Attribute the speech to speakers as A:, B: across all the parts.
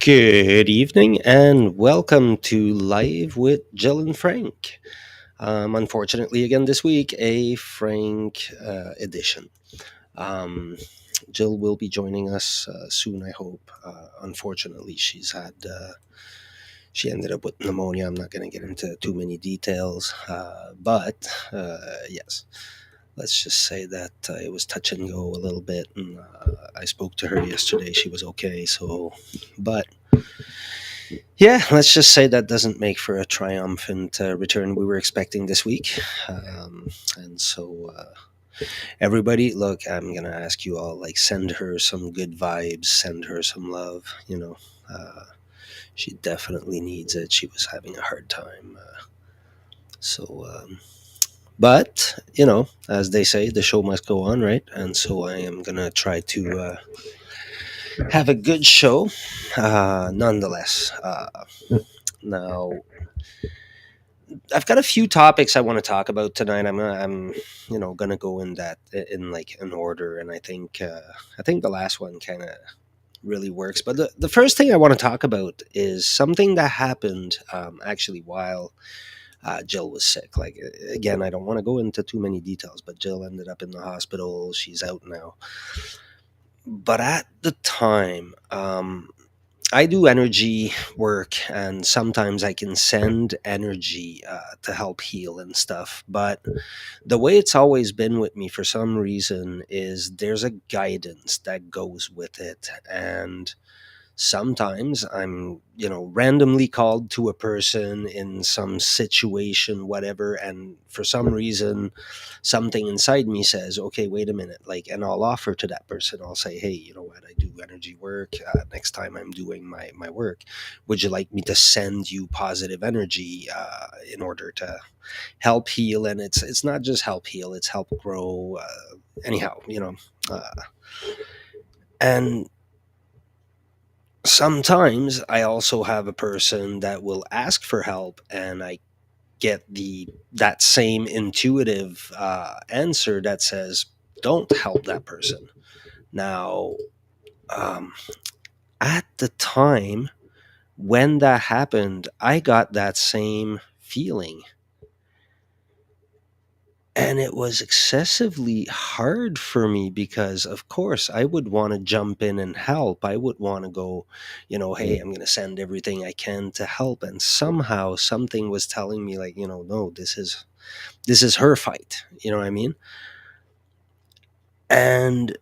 A: Good evening and welcome to Live with Jill and Frank. Unfortunately, again this week, a Frank edition. Um, Jill will be joining us soon, I hope. Unfortunately, she ended up with pneumonia. I'm not going to get into too many details, but yes, let's just say that it was touch and go a little bit. And I spoke to her yesterday. She was okay. But yeah, let's just say that doesn't make for a triumphant return we were expecting this week. Um, and so, everybody, look, I'm going to ask you all, like, send her some good vibes, send her some love. She definitely needs it. She was having a hard time. But, as they say, the show must go on, right? And so I am going to try to have a good show nonetheless. Now, I've got a few topics I want to talk about tonight. I'm gonna go in that in like an order, and I think the last one kind of really works. But the first thing I want to talk about is something that happened actually while Jill was sick. Like again, I don't want to go into too many details, but Jill ended up in the hospital. She's out now. But at the time, I do energy work, and sometimes I can send energy to help heal and stuff. But the way it's always been with me for some reason is there's a guidance that goes with it. And sometimes I'm randomly called to a person in some situation, whatever. And for some reason, something inside me says, okay, wait a minute. Like, and I'll offer to that person, I'll say, hey, you know what? I do energy work. Next time I'm doing my work, would you like me to send you positive energy in order to help heal? And it's not just help heal, it's help grow. Anyhow. Uh, and sometimes I also have a person that will ask for help, and I get the that same intuitive answer that says, "Don't help that person." Now, um, at the time when that happened, I got that same feeling, and it was excessively hard for me because of course I would want to jump in and help. I would want to go, hey, I'm going to send everything I can to help. And somehow something was telling me, like, no, this is her fight. You know what I mean? And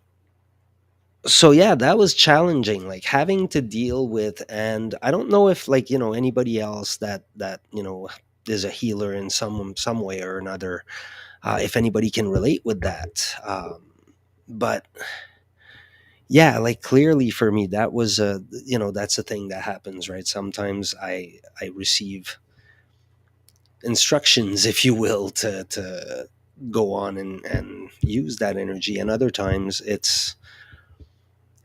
A: so yeah, that was challenging, like having to deal with. And I don't know if, like, anybody else that is a healer in some way or another, if anybody can relate with that. But yeah, like clearly for me, that was that's a thing that happens, right? Sometimes I receive instructions, if you will, to go on and use that energy, and other times it's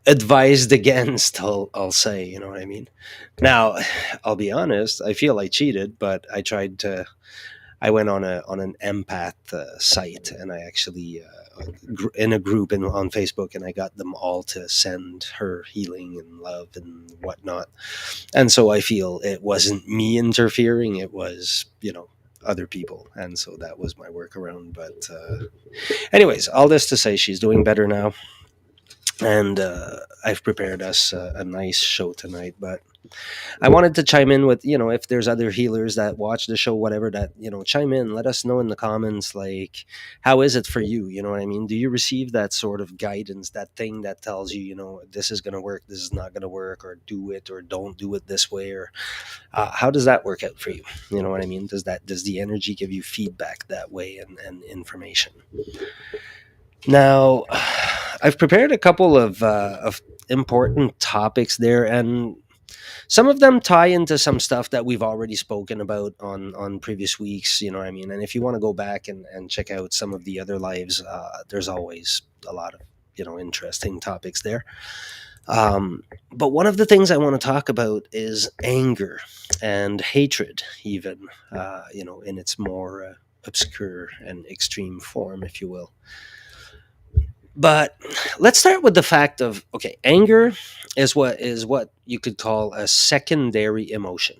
A: advised against. I'll say, you know what I mean? Now, I'll be honest, I feel I cheated, but I went on an empath site, and I actually in a group on Facebook, and I got them all to send her healing and love and whatnot. And so I feel it wasn't me interfering; it was other people, and so that was my workaround. But anyways, all this to say, she's doing better now, and I've prepared us a nice show tonight. But I wanted to chime in with, if there's other healers that watch the show, whatever, that, chime in, let us know in the comments, like, how is it for you? You know what I mean? Do you receive that sort of guidance, that thing that tells you, this is going to work, this is not going to work, or do it, or don't do it this way? Or how does that work out for you? You know what I mean? Does the energy give you feedback that way, and information? Now, I've prepared a couple of important topics there, and some of them tie into some stuff that we've already spoken about on previous weeks. You know what I mean? And if you want to go back and check out some of the other lives, there's always a lot of interesting topics there. But one of the things I want to talk about is anger and hatred, even in its more obscure and extreme form, if you will. But let's start with the fact of, okay, anger is what you could call a secondary emotion.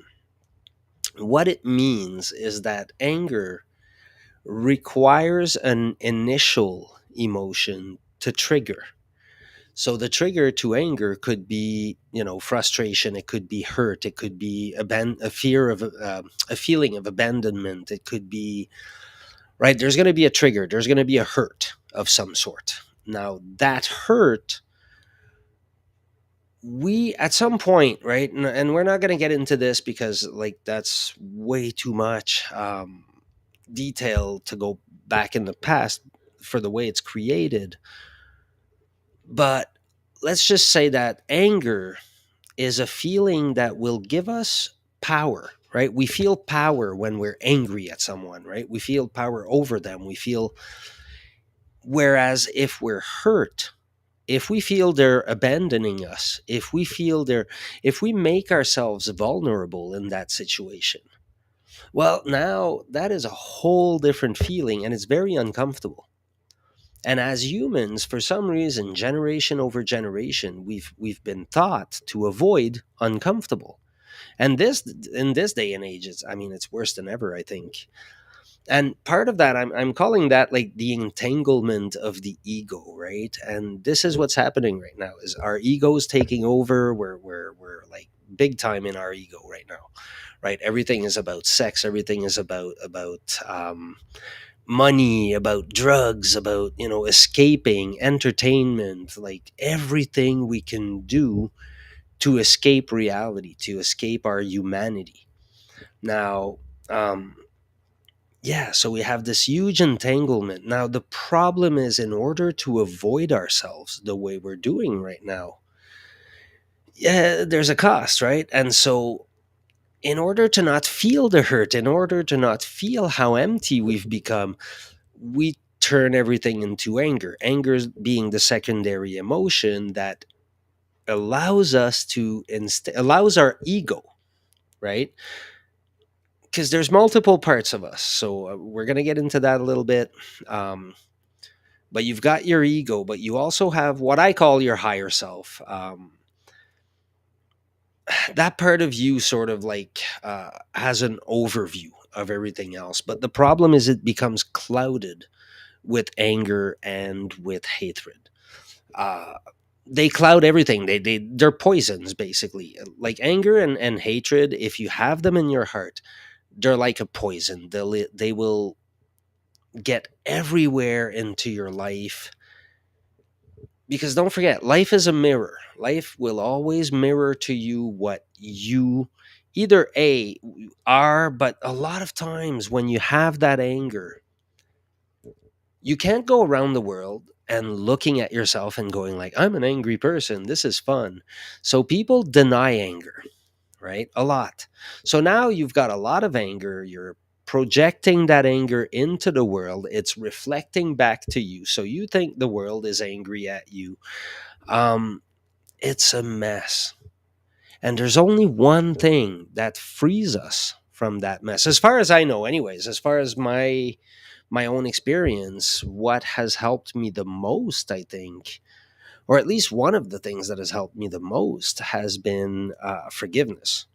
A: What it means is that anger requires an initial emotion to trigger. So the trigger to anger could be, frustration. It could be hurt. It could be a fear of a feeling of abandonment. It could be, right. There's going to be a trigger. There's going to be a hurt of some sort. Now that hurt, we at some point, right, and we're not going to get into this because like that's way too much detail to go back in the past for the way it's created. But let's just say that anger is a feeling that will give us power, right? We feel power when we're angry at someone, right? We feel power over them. We feel, whereas if we're hurt, if we feel they're abandoning us, if we make ourselves vulnerable in that situation, well, now that is a whole different feeling and it's very uncomfortable. And as humans, for some reason, generation over generation, we've been taught to avoid uncomfortable. And this in this day and age, it's worse than ever, I think. And part of that, I'm calling that like the entanglement of the ego, right? And this is what's happening right now: is our egos taking over. We're like big time in our ego right now, right? Everything is about sex. Everything is about money, about drugs, about escaping, entertainment, like everything we can do to escape reality, to escape our humanity. Now, yeah, so we have this huge entanglement. Now, the problem is, in order to avoid ourselves the way we're doing right now, yeah, there's a cost, right? And so, in order to not feel the hurt, in order to not feel how empty we've become, we turn everything into anger. Anger being the secondary emotion that allows us to allows our ego, right? Because there's multiple parts of us, so we're gonna get into that a little bit. Um, but you've got your ego, but you also have what I call your higher self. That part of you sort of like has an overview of everything else, but the problem is it becomes clouded with anger and with hatred. Uh, they cloud everything. They're poisons, basically. Like anger and hatred, if you have them in your heart, they're like a poison. They will get everywhere into your life, because don't forget, life is a mirror. Life will always mirror to you what you either a are, but a lot of times when you have that anger, you can't go around the world and looking at yourself and going like, I'm an angry person, this is fun. So people deny anger, right? A lot. So now you've got a lot of anger. You're projecting that anger into the world. It's reflecting back to you. So you think the world is angry at you. Um, it's a mess. And there's only one thing that frees us from that mess. As far as I know, anyways, as far as my own experience, what has helped me the most, I think, or at least one of the things that has helped me the most, has been forgiveness.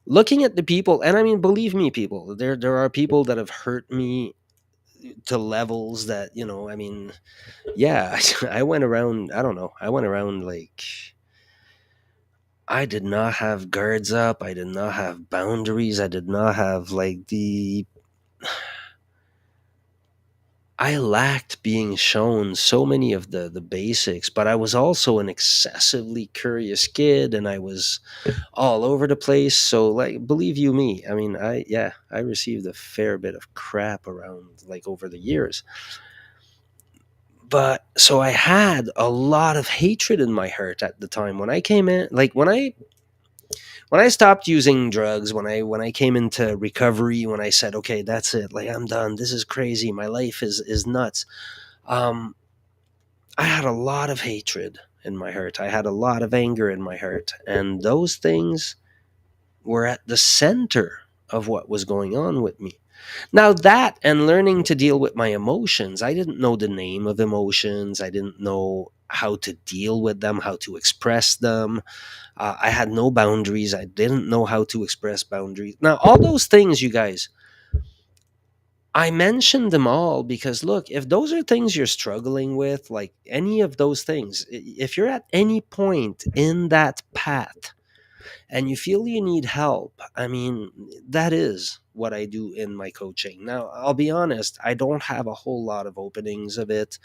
A: Looking at the people, and I mean, believe me, people, there are people that have hurt me to levels that, yeah, I went around, I don't know, I went around like, I did not have guards up, I did not have boundaries, I did not have like the I lacked being shown so many of the basics, but I was also an excessively curious kid, and I was all over the place. So like, believe you me, I mean, I received a fair bit of crap around like over the years. But so I had a lot of hatred in my heart at the time when I came in, like when I stopped using drugs, when I came into recovery, when I said, okay, that's it, like I'm done. This is crazy. My life is nuts. Um I had a lot of hatred in my heart. I had a lot of anger in my heart, and those things were at the center of what was going on with me. Now that and learning to deal with my emotions, I didn't know the name of emotions. I didn't know how to deal with them, how to express them. I had no boundaries. I didn't know how to express boundaries. Now, all those things, you guys, I mentioned them all because look, if those are things you're struggling with, like any of those things, if you're at any point in that path and you feel you need help, I mean, that is what I do in my coaching. Now, I'll be honest, I don't have a whole lot of openings of it,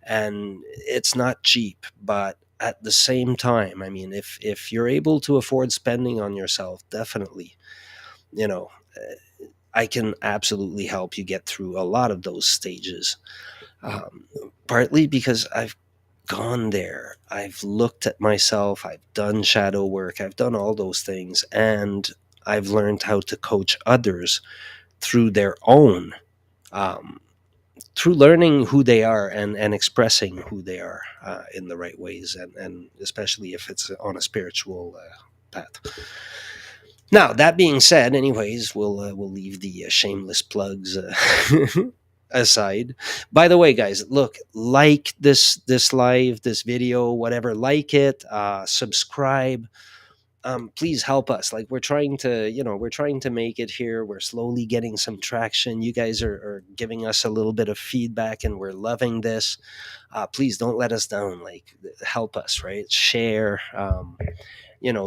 A: and it's not cheap, but at the same time, I mean, if you're able to afford spending on yourself, definitely, you know, I can absolutely help you get through a lot of those stages. Um, Partly because I've gone there. I've looked at myself, I've done shadow work, I've done all those things, and I've learned how to coach others through their own, um, through learning who they are and expressing who they are in the right ways, and especially if it's on a spiritual path. Now, that being said, anyways, we'll leave the shameless plugs aside. By the way, guys, look, like this live, this video, whatever, like it, subscribe. Please help us. Like we're trying to make it here. We're slowly getting some traction. You guys are giving us a little bit of feedback, and we're loving this. Please don't let us down. Like help us, right? Share.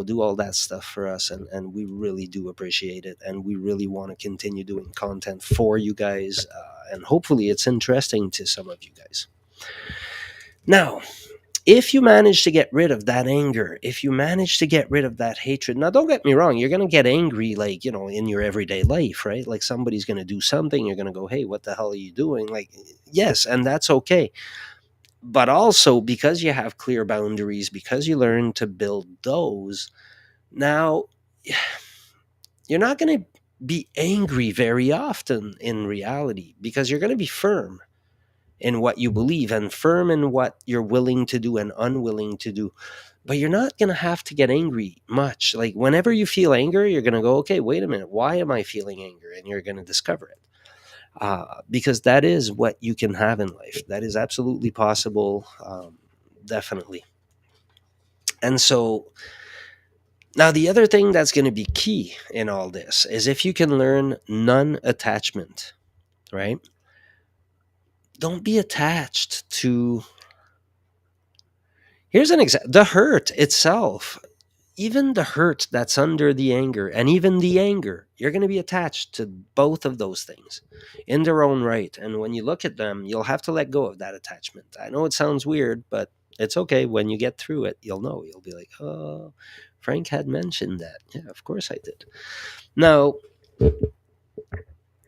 A: Do all that stuff for us, and we really do appreciate it, and we really want to continue doing content for you guys, and hopefully it's interesting to some of you guys. Now, if you manage to get rid of that anger, if you manage to get rid of that hatred, now don't get me wrong, you're going to get angry, like, in your everyday life, right? Like somebody's going to do something, you're going to go, hey, what the hell are you doing? Like, yes, and that's okay. But also, because you have clear boundaries, because you learn to build those, now you're not going to be angry very often in reality, because you're going to be firm in what you believe and firm in what you're willing to do and unwilling to do. But you're not going to have to get angry much. Like whenever you feel anger, you're going to go, okay, wait a minute, why am I feeling anger? And you're going to discover it. Because that is what you can have in life. That is absolutely possible. Definitely. And so now, the other thing that's going to be key in all this is if you can learn non attachment, right? Don't be attached to. Here's an example: the hurt itself, even the hurt that's under the anger, and even the anger, you're going to be attached to both of those things in their own right. And when you look at them, you'll have to let go of that attachment. I know it sounds weird, but it's okay. When you get through it, you'll know. You'll be like, oh, Frank had mentioned that. Yeah, of course I did. Now,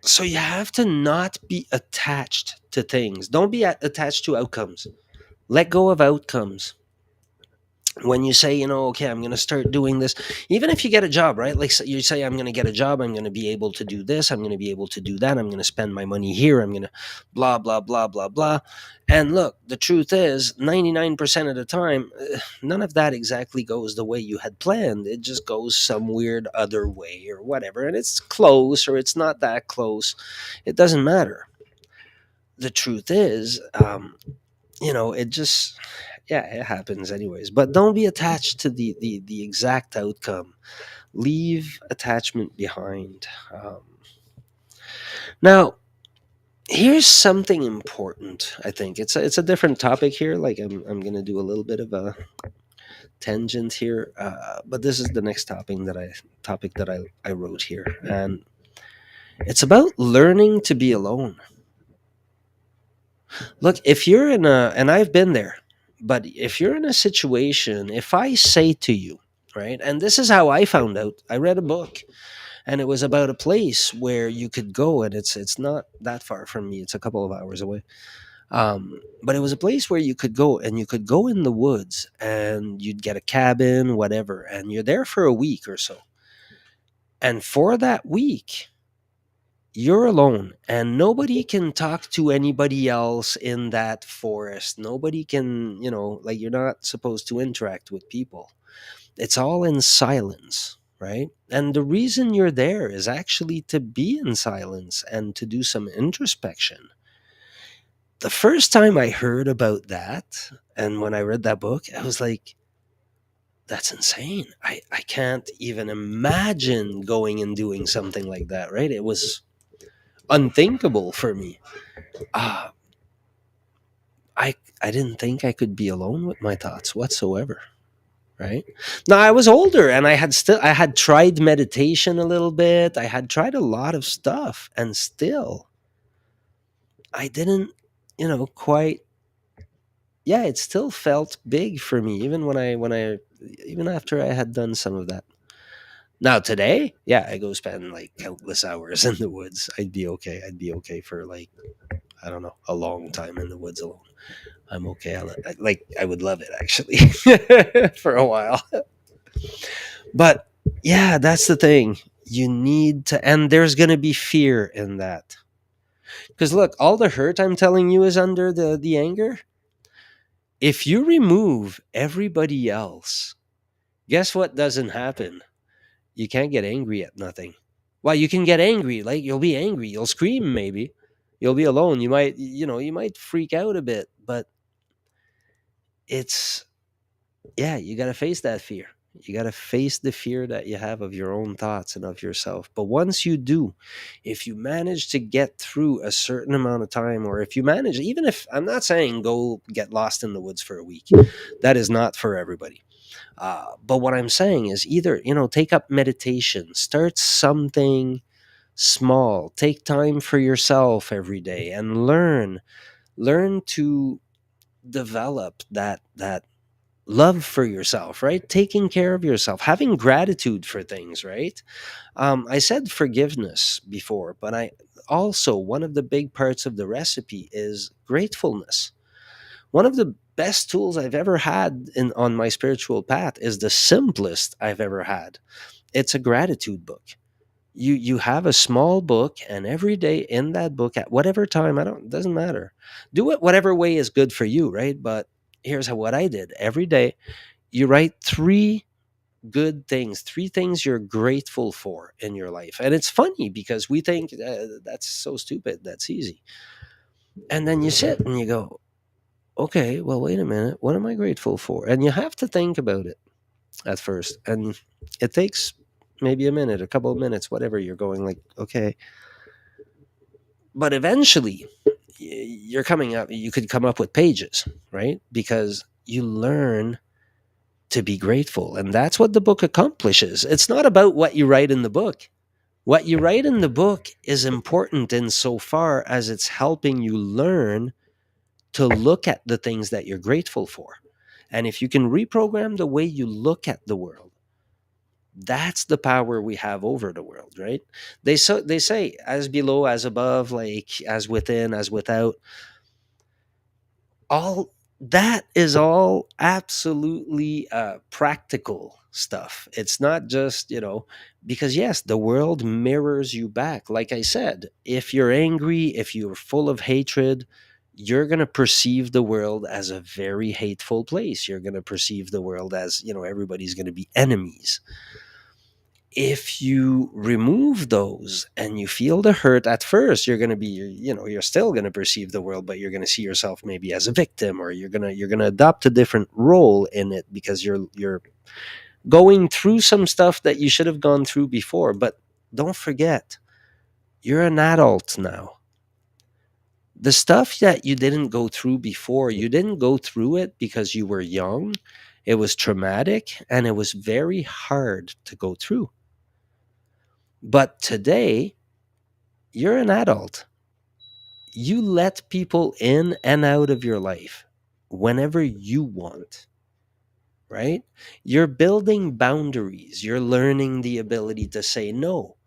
A: so you have to not be attached to things. Don't be attached to outcomes. Let go of outcomes. When you say, okay, I'm going to start doing this, even if you get a job, right? Like you say, I'm going to get a job, I'm going to be able to do this, I'm going to be able to do that, I'm going to spend my money here, I'm going to blah, blah, blah, blah, blah. And look, the truth is, 99% of the time, none of that exactly goes the way you had planned. It just goes some weird other way or whatever. And it's close or it's not that close. It doesn't matter. The truth is, it just, yeah, it happens anyways. But don't be attached to the exact outcome. Leave attachment behind. Now, here's something important. I think it's a different topic here. Like I'm gonna do a little bit of a tangent here, but this is the next topic that I wrote here, and it's about learning to be alone. Look, if you're in a, and I've been there, but if you're in a situation, if I say to you, right, and this is how I found out, I read a book and it was about a place where you could go, and it's not that far from me, it's a couple of hours away. But it was a place where you could go, and you could go in the woods and you'd get a cabin, whatever, and you're there for a week or so. And for that week, you're alone and nobody can talk to anybody else in that forest. Nobody can, like you're not supposed to interact with people. It's all in silence. right? And the reason you're there is actually to be in silence and to do some introspection. The first time I heard about that, and when I read that book, I was like, that's insane. I can't even imagine going and doing something like that, right? It was unthinkable for me. Uh, I didn't think I could be alone with my thoughts whatsoever, right? Now I was older and I had tried meditation a little bit. I had tried a lot of stuff and still I didn't, quite, yeah, it still felt big for me even even after I had done some of that. Now today, yeah, I go spend like countless hours in the woods. I'd be okay. I'd be okay for like, I don't know, a long time in the woods alone. I'm okay. I would love it actually for a while. But yeah, that's the thing. You need to, and there's going to be fear in that. Because look, all the hurt I'm telling you is under the anger. If you remove everybody else, guess what doesn't happen? You can't get angry at nothing. Well, you can get angry. Like you'll be angry. You'll scream maybe. You'll be alone. You might freak out a bit, but it's, yeah, you got to face that fear. You got to face the fear that you have of your own thoughts and of yourself. But once you do, if you manage to get through a certain amount of time, or if you manage, even if I'm not saying go get lost in the woods for a week, that is not for everybody. But what I'm saying is either, take up meditation, start something small, take time for yourself every day and learn to develop that love for yourself, right? Taking care of yourself, having gratitude for things, right? I said forgiveness before, but I also, one of the big parts of the recipe is gratefulness. One of the best tools I've ever had on my spiritual path is the simplest I've ever had. It's a gratitude book. You have a small book, and every day in that book, at whatever time, I don't, it doesn't matter, do it whatever way is good for you, right? But here's what I did every day. You write three good things, three things you're grateful for in your life. And it's funny because we think that's so stupid, that's easy. And then you sit and you go, okay, well, wait a minute, what am I grateful for? And you have to think about it at first, and it takes maybe a minute, a couple of minutes, whatever. You're going like, okay, but eventually you're coming up, you could come up with pages, right? Because you learn to be grateful, and that's what the book accomplishes. It's not about what you write in the book. What you write in the book is important insofar as it's helping you learn to look at the things that you're grateful for. And if you can reprogram the way you look at the world, that's the power we have over the world, right? They say as below, as above, like as within, as without. All that is all absolutely practical stuff. It's not just, because yes, the world mirrors you back. Like I said, if you're angry, if you're full of hatred, you're going to perceive the world as a very hateful place. You're going to perceive the world as, everybody's going to be enemies. If you remove those and you feel the hurt at first, you're going to be, you're still going to perceive the world, but you're going to see yourself maybe as a victim, or you're going to adopt a different role in it because you're going through some stuff that you should have gone through before. But don't forget, you're an adult now. The stuff that you didn't go through before, you didn't go through it because you were young. It was traumatic and it was very hard to go through. But today, you're an adult. You let people in and out of your life whenever you want, right? You're building boundaries. You're learning the ability to say no.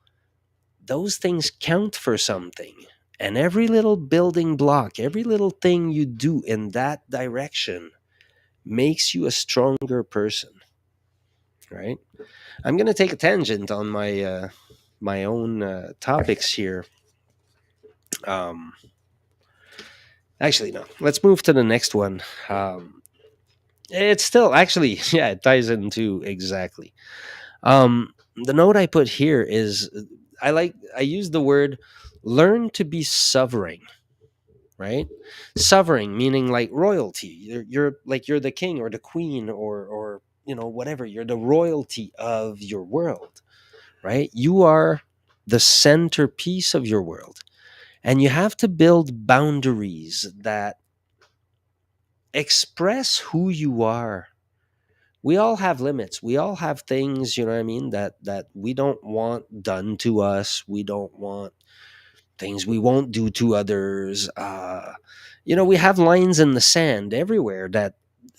A: Those things count for something. And every little building block, every little thing you do in that direction makes you a stronger person, right? I'm going to take a tangent on my own topics here. Um, Actually, no. Let's move to the next one. It's still actually, yeah, it ties into exactly. the note I put here is, I use the word learn to be sovereign, right? Sovereign meaning like royalty. You're like you're the king or the queen, or whatever. You're the royalty of your world, right? You are the centerpiece of your world, and you have to build boundaries that express who you are. We all have limits. We all have things, you know what I mean, that we don't want done to us. We don't want things we won't do to others. We have lines in the sand everywhere that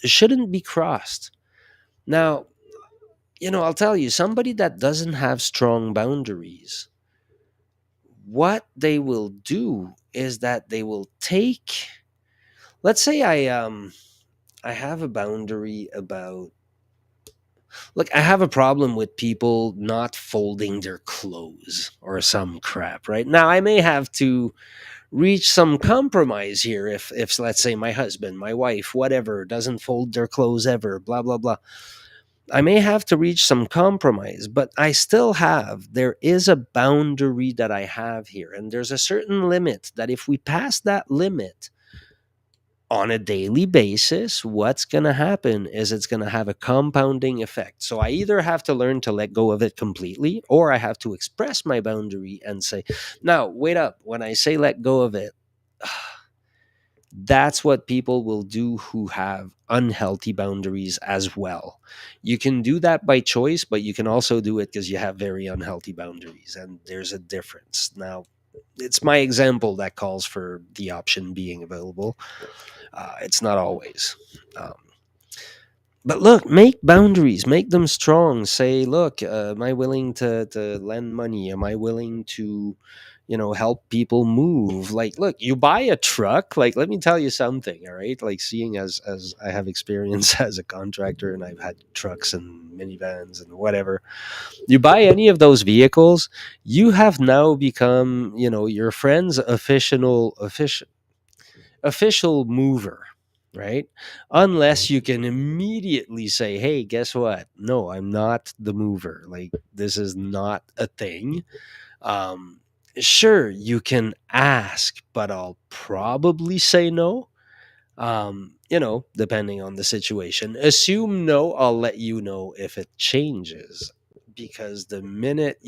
A: shouldn't be crossed. Now, I'll tell you, somebody that doesn't have strong boundaries, what they will do is that they will take, let's say I have a boundary about, look, I have a problem with people not folding their clothes or some crap, right? Now, I may have to reach some compromise here if let's say my husband, my wife, whatever, doesn't fold their clothes ever, blah blah blah. I may have to reach some compromise, but there is a boundary that I have here, and there's a certain limit that if we pass that limit on a daily basis, what's going to happen is it's going to have a compounding effect. So I either have to learn to let go of it completely, or I have to express my boundary and say, now, wait up. When I say let go of it, that's what people will do who have unhealthy boundaries as well. You can do that by choice, but you can also do it because you have very unhealthy boundaries, and there's a difference. Now, it's my example that calls for the option being available. It's not always. Um, but look, make boundaries, make them strong. Say, look, am I willing to lend money? Am I willing to, help people move? Like, look, you buy a truck. Like, let me tell you something. All right, like seeing as I have experience as a contractor, and I've had trucks and minivans and whatever. You buy any of those vehicles, you have now become, your friend's official mover, right? Unless you can immediately say, hey, guess what? No, I'm not the mover. Like, this is not a thing. Um, sure, you can ask, but I'll probably say no. Depending on the situation. Assume no, I'll let you know if it changes. Because the minute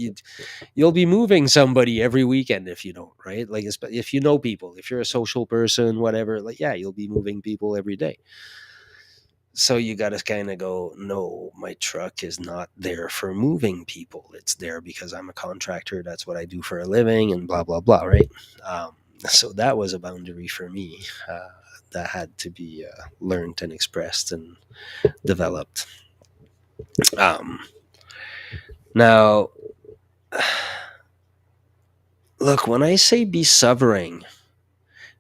A: you'll be moving somebody every weekend if you don't, right? Like, if you know people, if you're a social person, whatever, like, yeah, you'll be moving people every day. So you got to kind of go, no, my truck is not there for moving people. It's there because I'm a contractor. That's what I do for a living, and blah, blah, blah, right? So that was a boundary for me that had to be learned and expressed and developed. Um, Now, look, when I say be sovereign,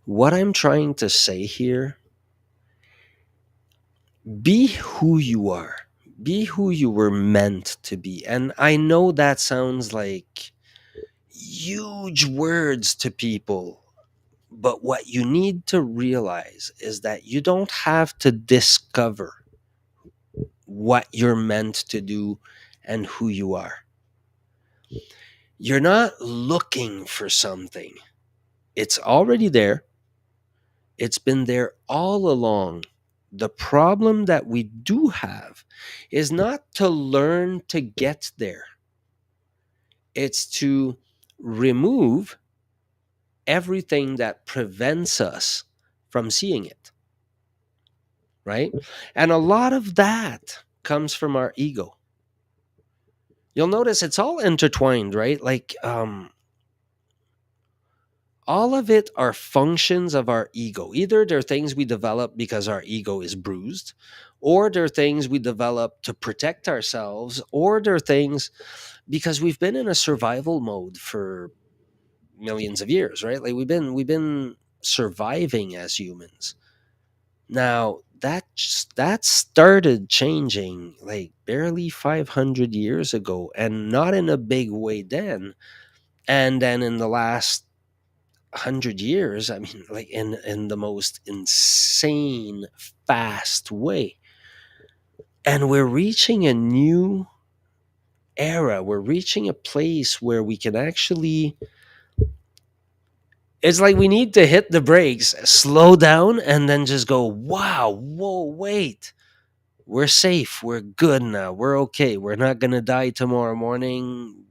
A: what I'm trying to say here, be who you are. Be who you were meant to be. And I know that sounds like huge words to people, but what you need to realize is that you don't have to discover what you're meant to do and who you are. You're not looking for something, it's already there. It's been there all along. The problem that we do have is not to learn to get there, it's to remove everything that prevents us from seeing it, right? And a lot of that comes from our ego. You'll notice it's all intertwined, right? Like, all of it are functions of our ego. Either they're things we develop because our ego is bruised, or they're things we develop to protect ourselves, or they're things because we've been in a survival mode for millions of years, right? Like, we've been surviving as humans. Now, that started changing like barely 500 years ago, and not in a big way then. And then in the last 100 years, I mean, like, in the most insane fast way. And we're reaching a new era. We're reaching a place where we can actually, it's like we need to hit the brakes, slow down, and then just go, wow, whoa, wait. We're safe. We're good now. We're okay. We're not going to die tomorrow morning.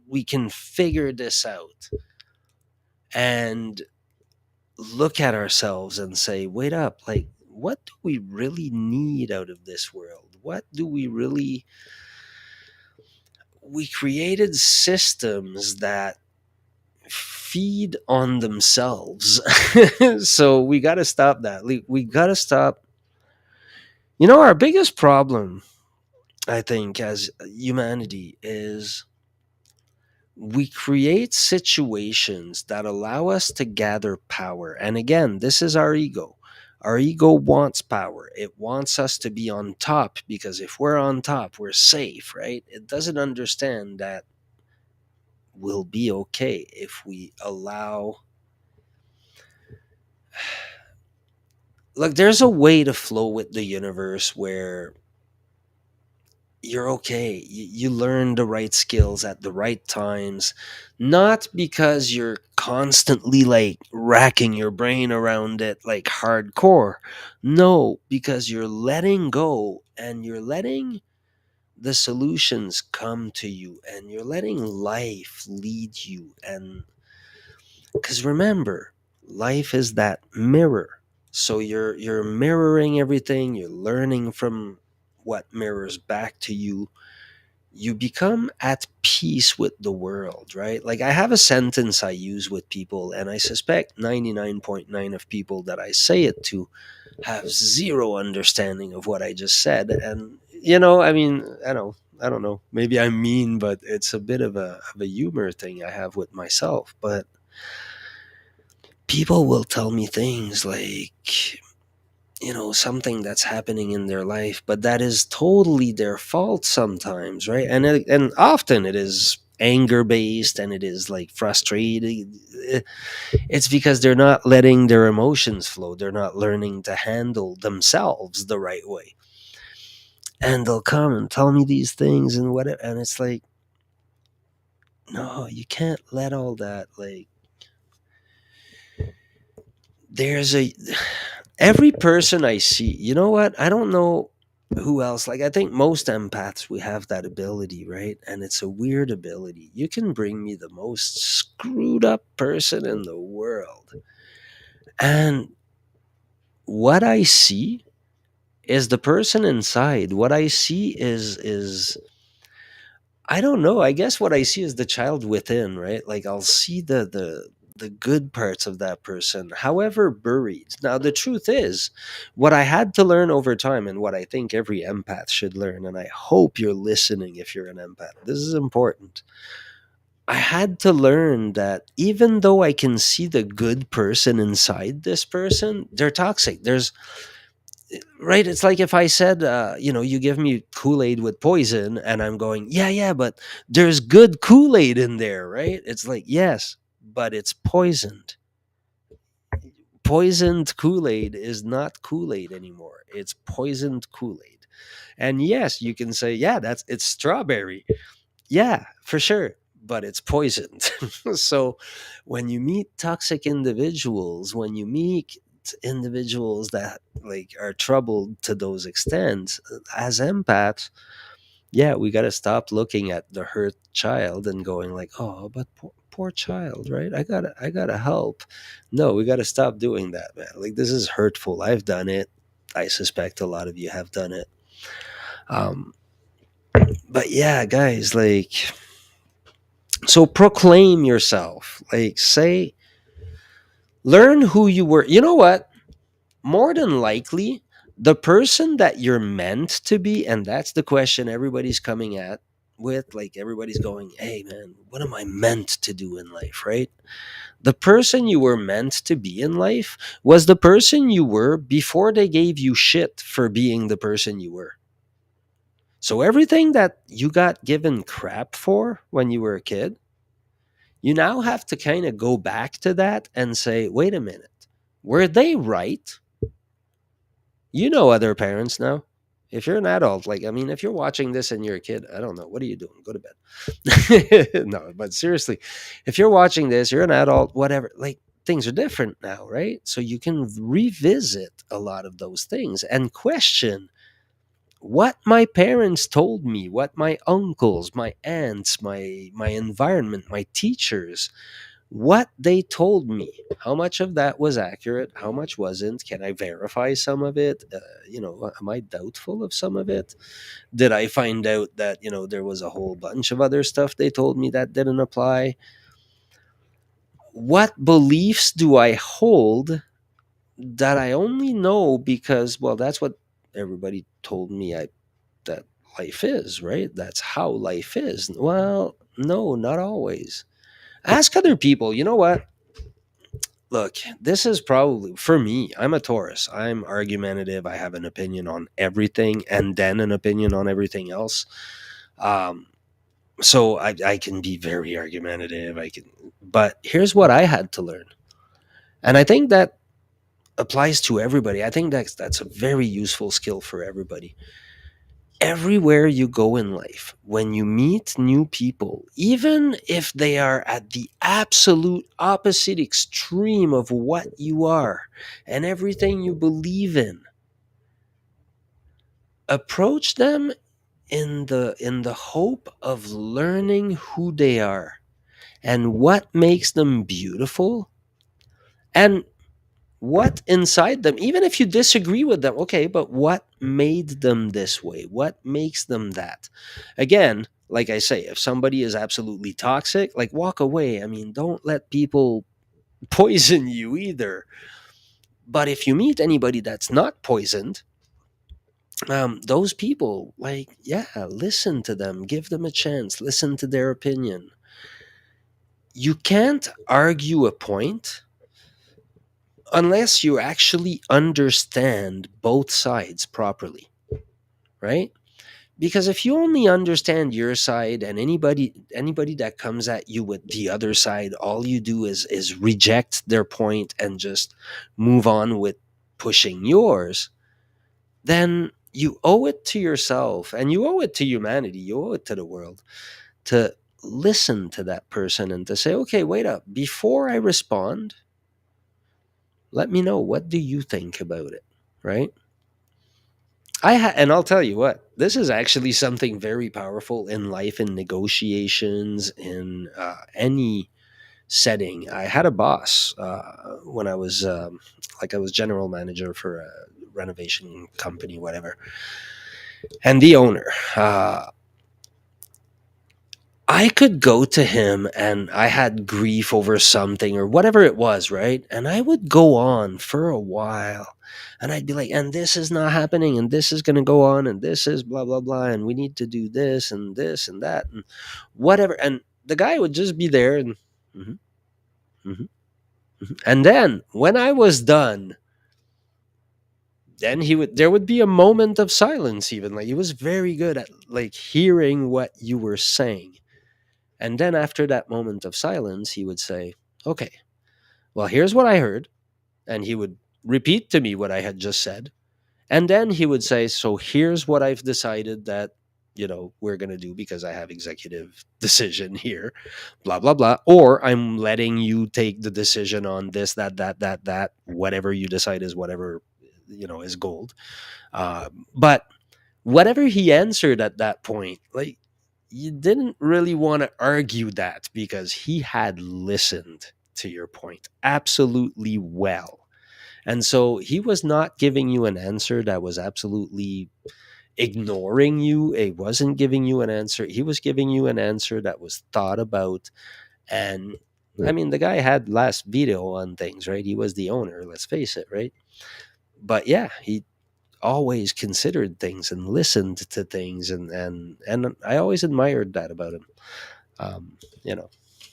A: We can figure this out. And look at ourselves and say, wait up, like, what do we really need out of this world? What do we really. We created systems that feed on themselves. So we got to stop that. We got to stop. Our biggest problem, I think, as humanity is we create situations that allow us to gather power. And again, this is our ego. Our ego wants power. It wants us to be on top because if we're on top, we're safe, right? It doesn't understand that we'll be okay if we allow. Look, there's a way to flow with the universe where you're okay. You learn the right skills at the right times, not because you're constantly like racking your brain around it like hardcore. No, because you're letting go and you're letting the solutions come to you and you're letting life lead you. And because remember, life is that mirror. So you're mirroring everything, you're learning from what mirrors back to you. You become at peace with the world, right? Like I have a sentence I use with people, and I suspect 99.9 of people that I say it to have zero understanding of what I just said. And I mean, I don't know. Maybe I'm mean, but it's a bit of a humor thing I have with myself. But people will tell me things like, something that's happening in their life, but that is totally their fault sometimes, right? And often it is anger based, and it is like frustrated. It's because they're not letting their emotions flow. They're not learning to handle themselves the right way. And they'll come and tell me these things and whatever, and it's like, no, you can't let all that, like, there's a every person I see, you know what? I don't know who else. Like, I think most empaths, we have that ability, right? And it's a weird ability. You can bring me the most screwed up person in the world. And what I see is the person inside. What I see is I don't know. I guess what I see is the child within, right? Like I'll see the good parts of that person, however buried. Now the truth is, what I had to learn over time, and what I think every empath should learn, and I hope you're listening if you're an empath. This is important. I had to learn that even though I can see the good person inside this person, they're toxic. There's right. It's like if I said, you give me Kool-Aid with poison, and I'm going, yeah, yeah, but there's good Kool-Aid in there, right? It's like, yes, but it's poisoned. Poisoned Kool-Aid is not Kool-Aid anymore. It's poisoned Kool-Aid. And yes, you can say, yeah, it's strawberry. Yeah, for sure, but it's poisoned. So when you meet toxic individuals, when you meet individuals that like are troubled to those extents, as empaths, yeah, we got to stop looking at the hurt child and going like, oh, but poor child, right? I gotta help. No, we got to stop doing that, man. Like, this is hurtful. I've done it. I suspect a lot of you have done it. um but yeah, guys, like, so proclaim yourself, like, say, learn who you were. You know what, more than likely, the person that you're meant to be, and that's the question everybody's coming at with, like, everybody's going, hey man, what am I meant to do in life, right? The person you were meant to be in life was the person you were before they gave you shit for being the person you were. So everything that you got given crap for when you were a kid, you now have to kind of go back to that and say, wait a minute, were they right? You know other parents now. If you're an adult, like, I mean, if you're watching this and you're a kid, I don't know, what are you doing? Go to bed. No, but seriously, if you're watching this, you're an adult, whatever, like, things are different now, right? So you can revisit a lot of those things and question what my parents told me, what my uncles, my aunts, my environment, my teachers, what they told me, how much of that was accurate, how much wasn't, can I verify some of it, am I doubtful of some of it, did I find out that there was a whole bunch of other stuff they told me that didn't apply, what beliefs do I hold that I only know because, well, that's what everybody told me that life is, right? That's how life is. Well, no, not always. Ask other people. You know what? Look, this is probably for me. I'm a Taurus. I'm argumentative. I have an opinion on everything and then an opinion on everything else. Um, so I can be very argumentative. But here's what I had to learn. And I think that applies to everybody. I think that's a very useful skill for everybody. Everywhere you go in life, when you meet new people, even if they are at the absolute opposite extreme of what you are and everything you believe in, approach them in the hope of learning who they are and what makes them beautiful and what inside them, even if you disagree with them, okay, but what made them this way, what makes them that. Again, like I say, if somebody is absolutely toxic, like, walk away. I mean, don't let people poison you either. But if you meet anybody that's not poisoned, those people, like, yeah, listen to them, give them a chance, listen to their opinion. You can't argue a point unless you actually understand both sides properly, right? Because if you only understand your side and anybody that comes at you with the other side, all you do is reject their point and just move on with pushing yours, then you owe it to yourself and you owe it to humanity, you owe it to the world to listen to that person and to say, okay, wait up, before I respond, let me know, what do you think about it, right? And I'll tell you what, this is actually something very powerful in life, in negotiations, in any setting. I had a boss when I was I was general manager for a renovation company, whatever, and the owner. I could go to him and I had grief over something or whatever it was, right? And I would go on for a while and I'd be like, and this is not happening and this is going to go on and this is blah, blah, blah. And we need to do this and that and whatever. And the guy would just be there and, mhm, mhm, mhm. And then when I was done, then there would be a moment of silence, even. Like, he was very good at, like, hearing what you were saying. And then after that moment of silence, he would say, okay, well, here's what I heard. And he would repeat to me what I had just said. And then he would say, so here's what I've decided that, we're going to do because I have executive decision here, blah, blah, blah. Or I'm letting you take the decision on this, that, whatever you decide is whatever, is gold. But whatever he answered at that point, like, you didn't really want to argue that because he had listened to your point absolutely well. And so he was not giving you an answer that was absolutely ignoring you. He wasn't giving you an answer. He was giving you an answer that was thought about. And I mean, the guy had last veto on things, right? He was the owner, let's face it, right? But yeah, he always considered things and listened to things, and I always admired that about him. Um, you know,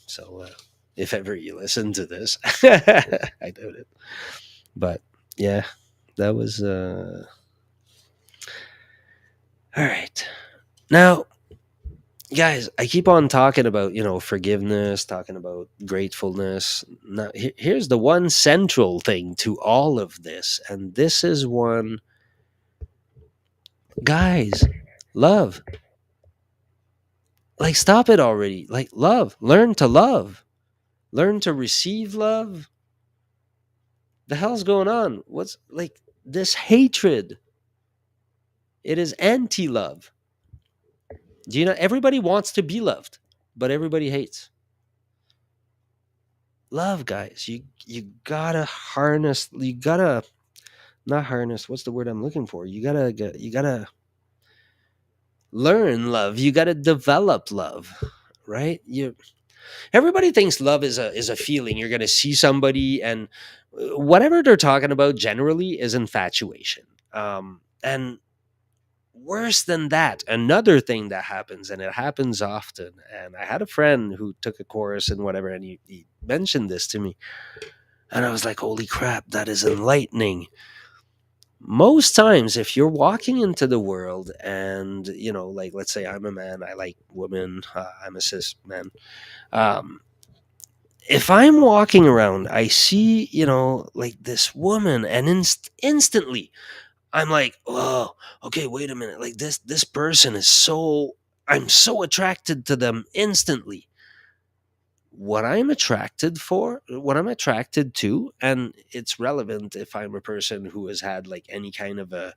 A: so if ever you listen to this, I doubt it. But yeah, that was all right. Now, guys, I keep on talking about forgiveness, talking about gratefulness. Now, here's the one central thing to all of this, and this is one Guys, love. Like, stop it already. Like, love. Learn to love. Learn to receive love. The hell's going on? What's like this hatred? It is anti love. Do you know everybody wants to be loved, but everybody hates love, guys. You gotta harness. You gotta not harness. What's the word I'm looking for? You gotta learn love. You gotta develop love, right? You Everybody thinks love is a feeling. You're gonna see somebody, and whatever they're talking about generally is infatuation. And worse than that, another thing that happens, and it happens often, and I had a friend who took a course and whatever, and he mentioned this to me, and I was like, holy crap, that is enlightening. Most times, if you're walking into the world and, like, let's say I'm a man, I like women, I'm a cis man. Um, if I'm walking around, I see, like this woman, and instantly I'm like, oh, okay, wait a minute. Like this person is so I'm so attracted to them instantly. What I'm attracted to, and it's relevant if I'm a person who has had like any kind of a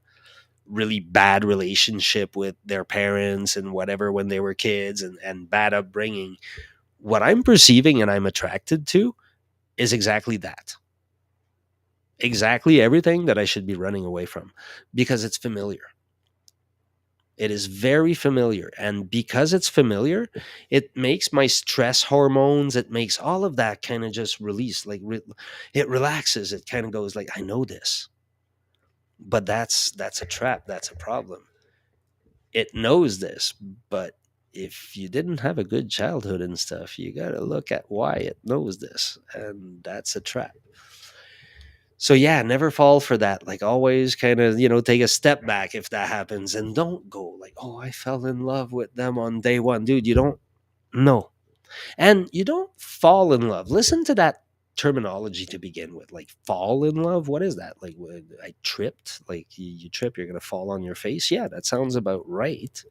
A: really bad relationship with their parents and whatever when they were kids, and bad upbringing. What I'm perceiving and I'm attracted to is exactly that. Exactly everything that I should be running away from, because it's familiar. It is very familiar. And because it's familiar, it makes my stress hormones, it makes all of that kind of just release. Like it relaxes. It kind of goes like, I know this. But that's a trap. That's a problem. It knows this, but if you didn't have a good childhood and stuff, you got to look at why it knows this. And that's a trap. So yeah, never fall for that. Like, always kind of, take a step back if that happens, and don't go like, "Oh, I fell in love with them on day 1." Dude, you don't know. And you don't fall in love. Listen to that terminology to begin with. Like, fall in love, what is that? Like, I tripped, like you trip, you're going to fall on your face. Yeah, that sounds about right.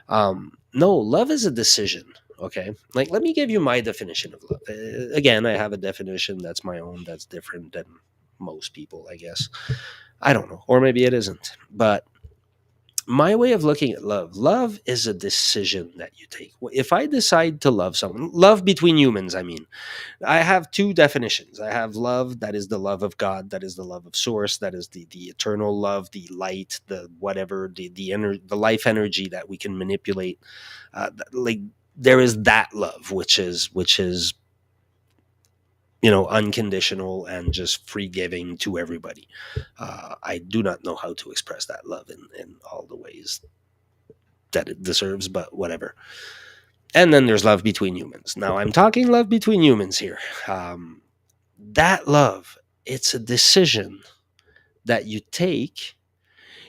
A: No, love is a decision. Okay, like, let me give you my definition of love. Again, I have a definition that's my own, that's different than most people, I guess. I don't know, or maybe it isn't. But my way of looking at love is a decision that you take. If I decide to love someone, love between humans, I mean, I have two definitions. I have love that is the love of God, that is the love of source, that is the eternal love, the light, the whatever, the life energy that we can manipulate. Like, there is that love, which is unconditional and just free giving to everybody. I do not know how to express that love in all the ways that it deserves, but whatever. And then there's love between humans. Now I'm talking love between humans here. That love, it's a decision that you take.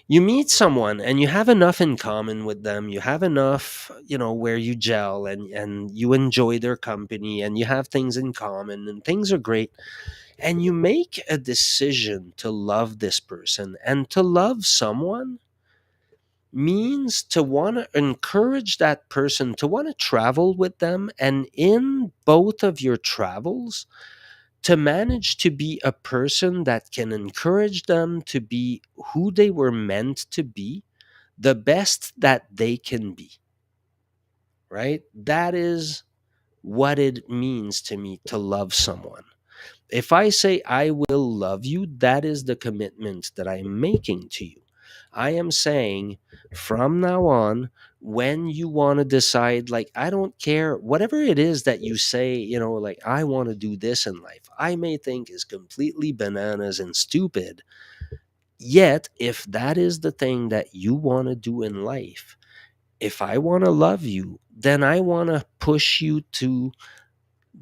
A: You meet someone and you have enough in common with them. You have enough, where you gel, and you enjoy their company, and you have things in common, and things are great. And you make a decision to love this person. And to love someone means to want to encourage that person, to want to travel with them, and in both of your travels, to manage to be a person that can encourage them to be who they were meant to be, the best that they can be, right? That is what it means to me to love someone. If I say I will love you, that is the commitment that I'm making to you. I am saying, from now on, when you want to decide, like, I don't care, whatever it is that you say, like, I want to do this in life, I may think is completely bananas and stupid. Yet, if that is the thing that you want to do in life, if I want to love you, then I want to push you to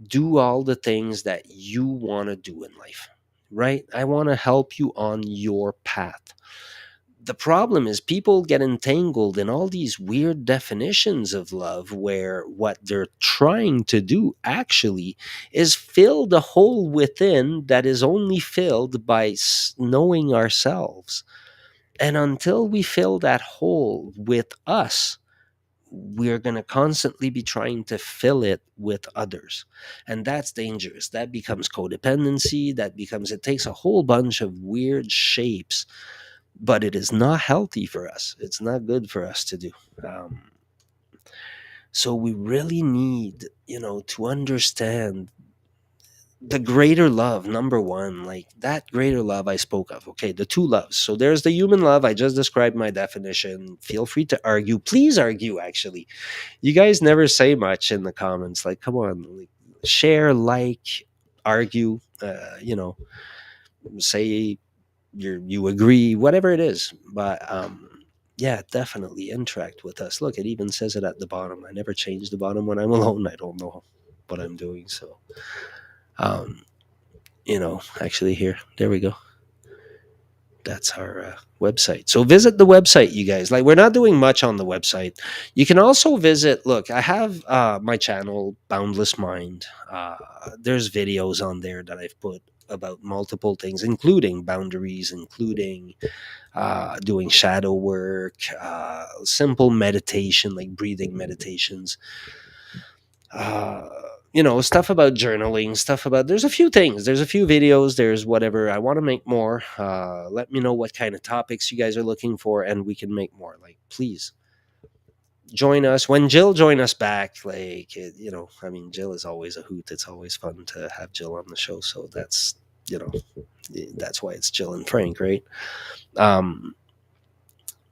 A: do all the things that you want to do in life, right? I want to help you on your path. The problem is people get entangled in all these weird definitions of love, where what they're trying to do actually is fill the hole within that is only filled by knowing ourselves. And until we fill that hole with us, we're going to constantly be trying to fill it with others. And that's dangerous. That becomes codependency. That becomes, it takes a whole bunch of weird shapes, but it is not healthy for us. It's not good for us to do. Um, so we really need, to understand the greater love, number one, like that greater love I spoke of. Okay, the two loves. So there's the human love. I just described my definition. Feel free to argue. Please argue, actually. You guys never say much in the comments. Like, come on, like, share, like, argue, say you agree, whatever it is. But yeah, definitely interact with us. Look, it even says it at the bottom. I never change the bottom when I'm alone. I don't know what I'm doing. So, um, actually, here, there we go. That's our website. So visit the website, you guys. Like, we're not doing much on the website. You can also visit. Look, I have my channel, Boundless Mind. There's videos on there that I've put about multiple things, including boundaries, including doing shadow work, simple meditation, like breathing meditations, uh stuff about journaling, stuff about, there's a few things, there's a few videos, there's whatever. I want to make more. Let me know what kind of topics you guys are looking for, and we can make more. Like, please join us when Jill join us back. Like, I mean, Jill is always a hoot. It's always fun to have Jill on the show. So that's, you know that's why it's Jill and Frank, right? um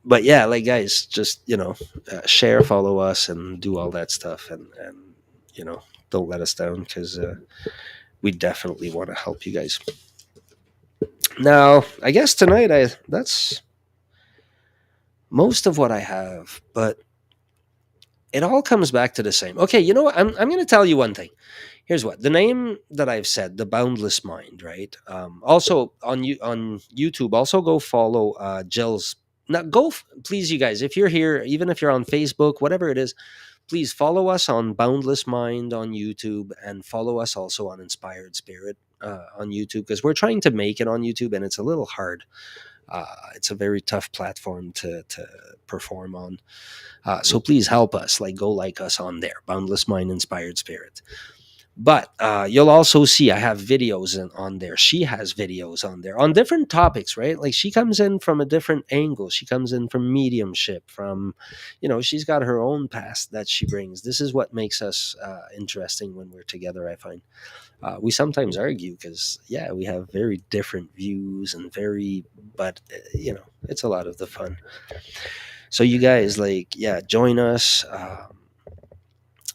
A: but yeah, like, guys, just, share, follow us, and do all that stuff, and you know don't let us down, because we definitely want to help you guys. Now, I guess tonight, I that's most of what I have, but it all comes back to the same. Okay, you know what? I'm going to tell you one thing. Here's what the name that I've said, the Boundless Mind, right? Also on YouTube, also go follow Jill's. Now, please, you guys, if you're here, even if you're on Facebook, whatever it is, please follow us on Boundless Mind on YouTube, and follow us also on Inspired Spirit on YouTube, because we're trying to make it on YouTube, and it's a little hard. It's a very tough platform to perform on. So please help us, like, go like us on there, Boundless Mind, Inspired Spirit. But you'll also see I have videos on there. She has videos on there on different topics, right? Like, she comes in from a different angle. She comes in from mediumship, from, she's got her own past that she brings. This is what makes us interesting when we're together, I find. We sometimes argue because, yeah, we have very different views, but, it's a lot of the fun. So you guys, like, yeah, join us.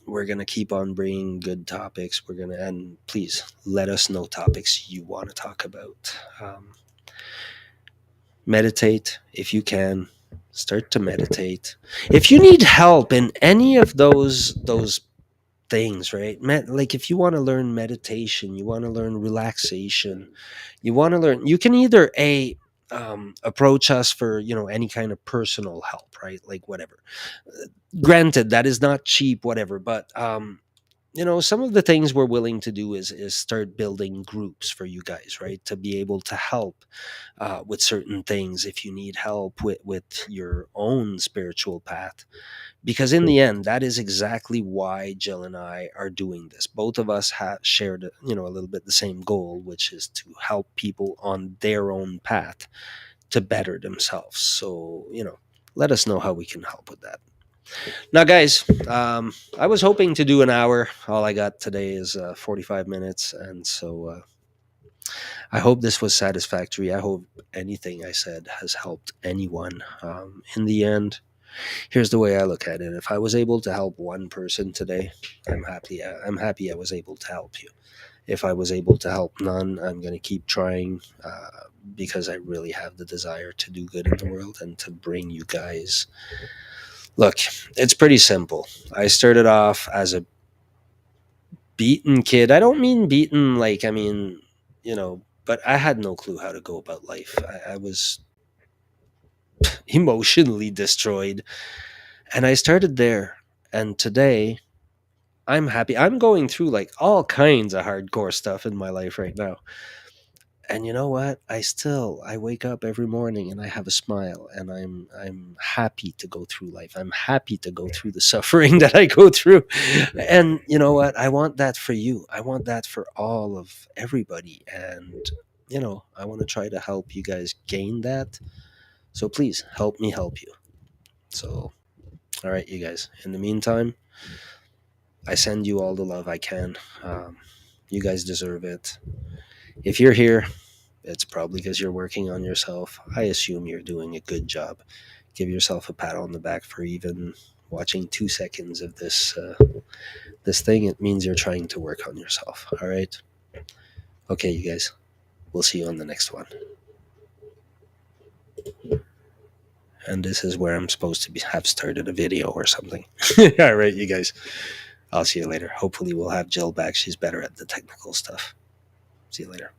A: We're going to keep on bringing good topics. And please let us know topics you want to talk about. Meditate if you can. Start to meditate. If you need help in any of those things, right? Like, if you want to learn meditation, you want to learn relaxation, you can either approach us for, any kind of personal help, right? Like, whatever. Granted, that is not cheap, whatever, but some of the things we're willing to do is start building groups for you guys, right? To be able to help with certain things if you need help with your own spiritual path. Because in the end, that is exactly why Jill and I are doing this. Both of us have shared, a little bit the same goal, which is to help people on their own path to better themselves. So, let us know how we can help with that. Now, guys, I was hoping to do an hour. All I got today is 45 minutes. And so I hope this was satisfactory. I hope anything I said has helped anyone. In the end, here's the way I look at it. If I was able to help one person today, I'm happy. I'm happy I was able to help you. If I was able to help none, I'm going to keep trying, because I really have the desire to do good in the world and to bring you guys. Look, it's pretty simple. I started off as a beaten kid. I don't mean beaten like, I mean, but I had no clue how to go about life. I was emotionally destroyed. And I started there. And today, I'm happy. I'm going through like all kinds of hardcore stuff in my life right now. And you know what? I wake up every morning and I have a smile, and I'm happy to go through life. I'm happy to go through the suffering that I go through. And you know what? I want that for you. I want that for all of everybody. And I want to try to help you guys gain that. So please help me help you. So all right, you guys. In the meantime, I send you all the love I can. You guys deserve it. If you're here, it's probably because you're working on yourself. I assume you're doing a good job. Give yourself a pat on the back for even watching 2 seconds of this thing. It means you're trying to work on yourself. All right. Okay, you guys. We'll see you on the next one. And this is where I'm supposed to have started a video or something. All right, you guys. I'll see you later. Hopefully, we'll have Jill back. She's better at the technical stuff. See you later.